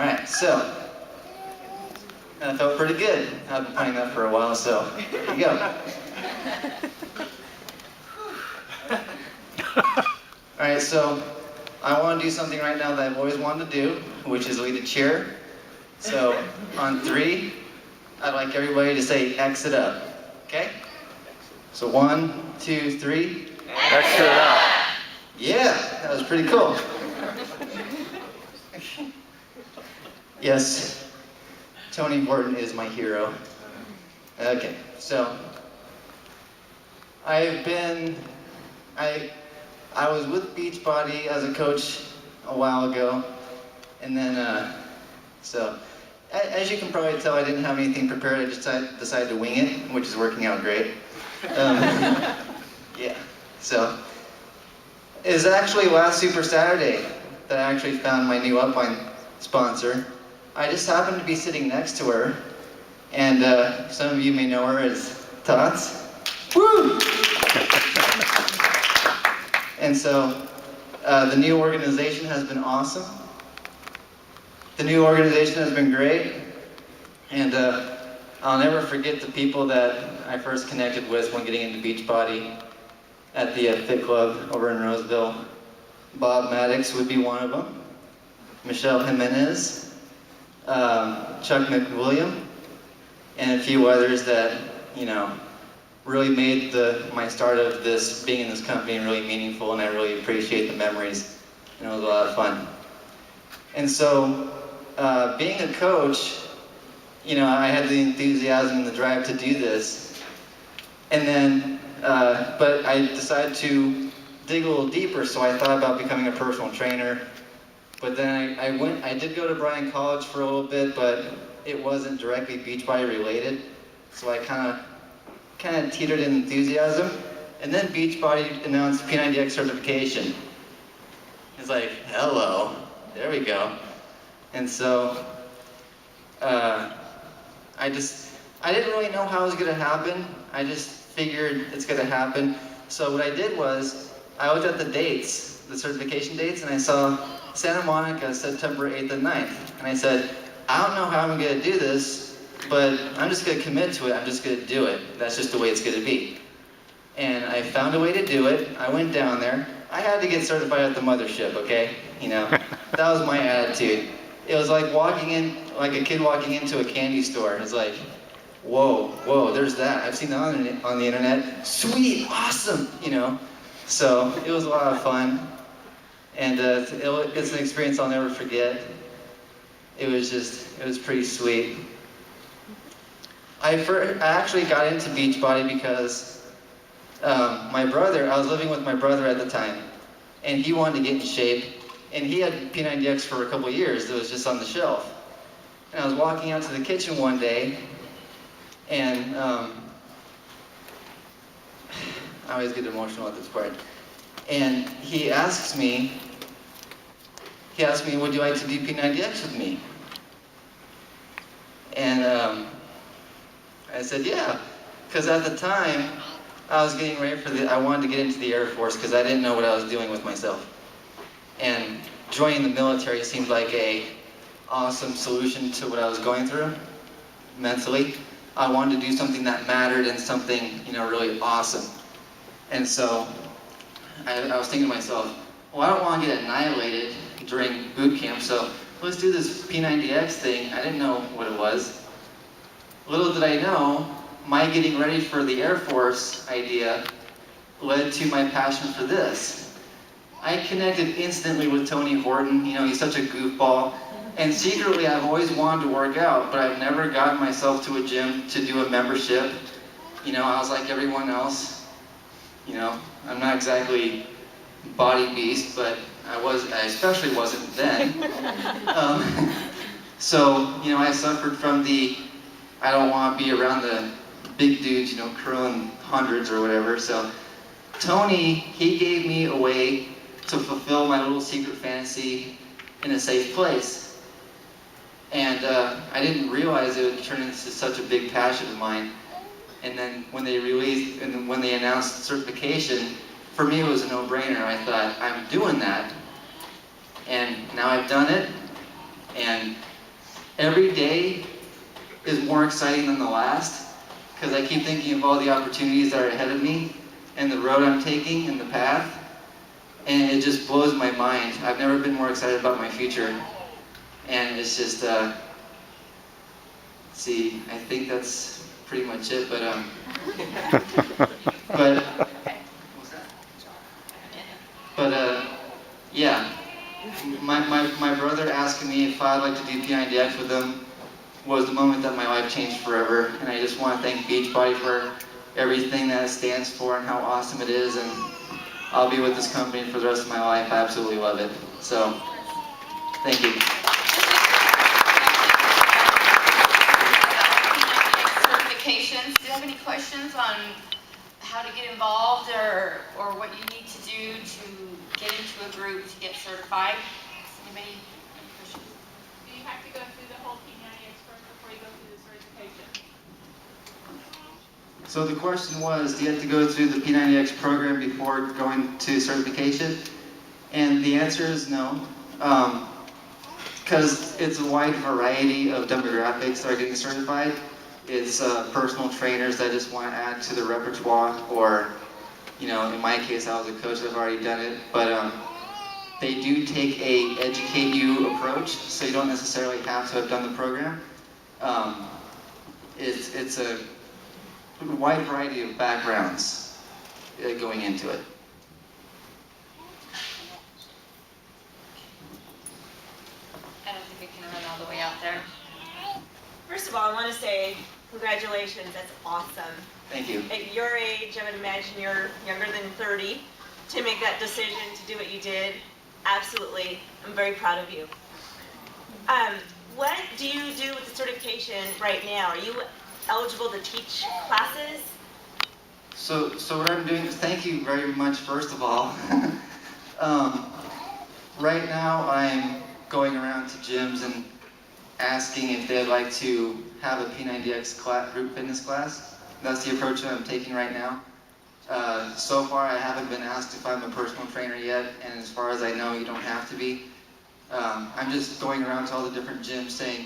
right, so that felt pretty good. I've been playing that for a while, so here you go. All right, so I want to do something right now that I've always wanted to do, which is lead a cheer. So on 3, I'd like everybody to say X it up, okay? So 1, 2, 3. X it up. Yeah, that was pretty cool. Yes, Tony Horton is my hero. Okay, so I was with Beachbody as a coach a while ago, and then so as you can probably tell, I didn't have anything prepared. I just decided to wing it, which is working out great. Yeah, so it was actually last Super Saturday that I actually found my new upline sponsor. I just happened to be sitting next to her, and some of you may know her as Tots. Woo! And so the new organization has been awesome. The new organization has been great, and I'll never forget the people that I first connected with when getting into Beachbody at the Fit Club over in Roseville. Bob Maddox would be one of them, Michelle Jimenez, Chuck McWilliam, and a few others that, you know, really made my start of this, being in this company, really meaningful, and I really appreciate the memories, and it was a lot of fun. And so, being a coach, you know, I had the enthusiasm and the drive to do this, and then, but I decided to dig a little deeper, so I thought about becoming a personal trainer. But then I did go to Bryan College for a little bit, but it wasn't directly Beachbody related, so I kind of teetered in enthusiasm. And then Beachbody announced P90X Certification. It's like, hello, there we go. And so I didn't really know how it was gonna happen. I just figured it's gonna happen. So what I did was, I looked at the dates, the certification dates, and I saw Santa Monica, September 8th and 9th. And I said, I don't know how I'm gonna do this, but I'm just gonna commit to it, I'm just gonna do it. That's just the way it's gonna be. And I found a way to do it. I went down there. I had to get certified at the mothership, okay? You know, that was my attitude. It was like like a kid walking into a candy store. It's like, whoa, there's that. I've seen that on the internet. Sweet, awesome, you know? So it was a lot of fun. And it's an experience I'll never forget. It was pretty sweet. I actually got into Beachbody because I was living with my brother at the time, and he wanted to get in shape, and he had P90X for a couple of years. It was just on the shelf. And I was walking out to the kitchen one day, and I always get emotional at this part. And he asked me, would you like to do P90X with me? And I said, yeah, because at the time, I was getting ready I wanted to get into the Air Force because I didn't know what I was doing with myself. And joining the military seemed like a awesome solution to what I was going through mentally. I wanted to do something that mattered and something, you know, really awesome. And so I was thinking to myself, well, I don't want to get annihilated during boot camp, so let's do this P90X thing. I didn't know what it was. Little did I know, my getting ready for the Air Force idea led to my passion for this. I connected instantly with Tony Horton. You know, he's such a goofball. And secretly, I've always wanted to work out, but I've never gotten myself to a gym to do a membership. You know, I was like everyone else. You know, I'm not exactly body beast, but I especially wasn't then. So, you know, I suffered from I don't want to be around the big dudes, you know, curling hundreds or whatever. So Tony, he gave me a way to fulfill my little secret fantasy in a safe place. And I didn't realize it would turn into such a big passion of mine. And then when they announced certification, for me it was a no-brainer. I thought, I'm doing that. And now I've done it. And every day is more exciting than the last, because I keep thinking of all the opportunities that are ahead of me, and the road I'm taking, and the path, and it just blows my mind. I've never been more excited about my future, and it's just, see, I think that's pretty much it, but, yeah, my brother asking me if I'd like to do P90X with him was the moment that my life changed forever, and I just want to thank Beachbody for everything that it stands for and how awesome it is, and I'll be with this company for the rest of my life. I absolutely love it. So, thank you. Certifications. Do you have any questions on how to get involved or what you need to do to get into a group to get certified? Anybody? Any questions? Do you have to go through the whole P90X program before you go through the certification? So the question was, do you have to go through the P90X program before going to certification? And the answer is no, because it's a wide variety of demographics that are getting certified. It's personal trainers that just want to add to the repertoire, or, you know, in my case, I was a coach, I've already done it, but they do take a educate you approach, so you don't necessarily have to have done the program. It's a wide variety of backgrounds going into it. I don't think we can run all the way out there. First of all, I want to say congratulations. That's awesome. Thank you. At your age, I would imagine you're younger than 30, to make that decision to do what you did. Absolutely. I'm very proud of you. What do you do with the certification right now? Are you eligible to teach classes? So what I'm doing is, thank you very much, first of all. Right now I'm going around to gyms and asking if they'd like to have a P90X group fitness class. That's the approach that I'm taking right now. So far I haven't been asked if I'm a personal trainer yet, and as far as I know, you don't have to be. I'm just going around to all the different gyms saying,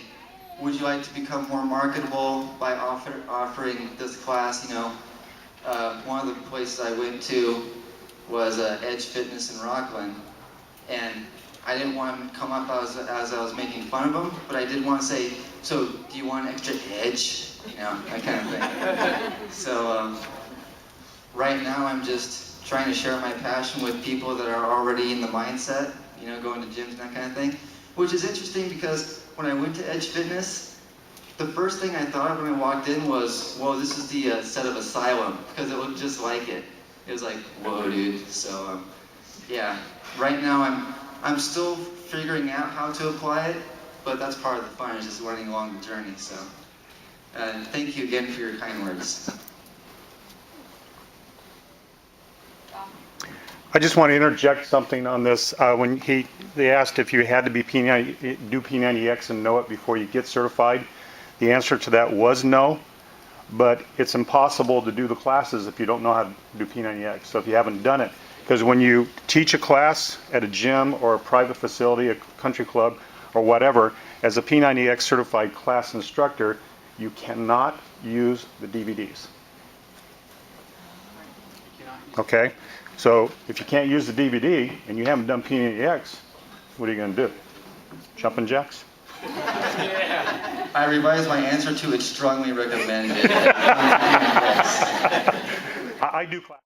would you like to become more marketable by offering this class? You know, one of the places I went to was Edge Fitness in Rockland, and I didn't want to come up as I was making fun of them, but I did want to say, so do you want extra edge? You know, that kind of thing. So right now I'm just trying to share my passion with people that are already in the mindset, you know, going to gyms and that kind of thing, which is interesting because when I went to Edge Fitness, the first thing I thought of when I walked in was, whoa, this is the set of Asylum, because it looked just like it. It was like, whoa, dude. So yeah, right now I'm still figuring out how to apply it, but that's part of the fun, is just learning along the journey. So thank you again for your kind words. I just want to interject something on this. When they asked if you had to be do P90X and know it before you get certified, the answer to that was no. But it's impossible to do the classes if you don't know how to do P90X. So if you haven't done it, because when you teach a class at a gym or a private facility, a country club, or whatever, as a P90X certified class instructor, you cannot use the DVDs. Okay? So if you can't use the DVD and you haven't done P90X, what are you going to do? Jumping jacks? Yeah. I revised my answer to it's strongly recommended. I do class.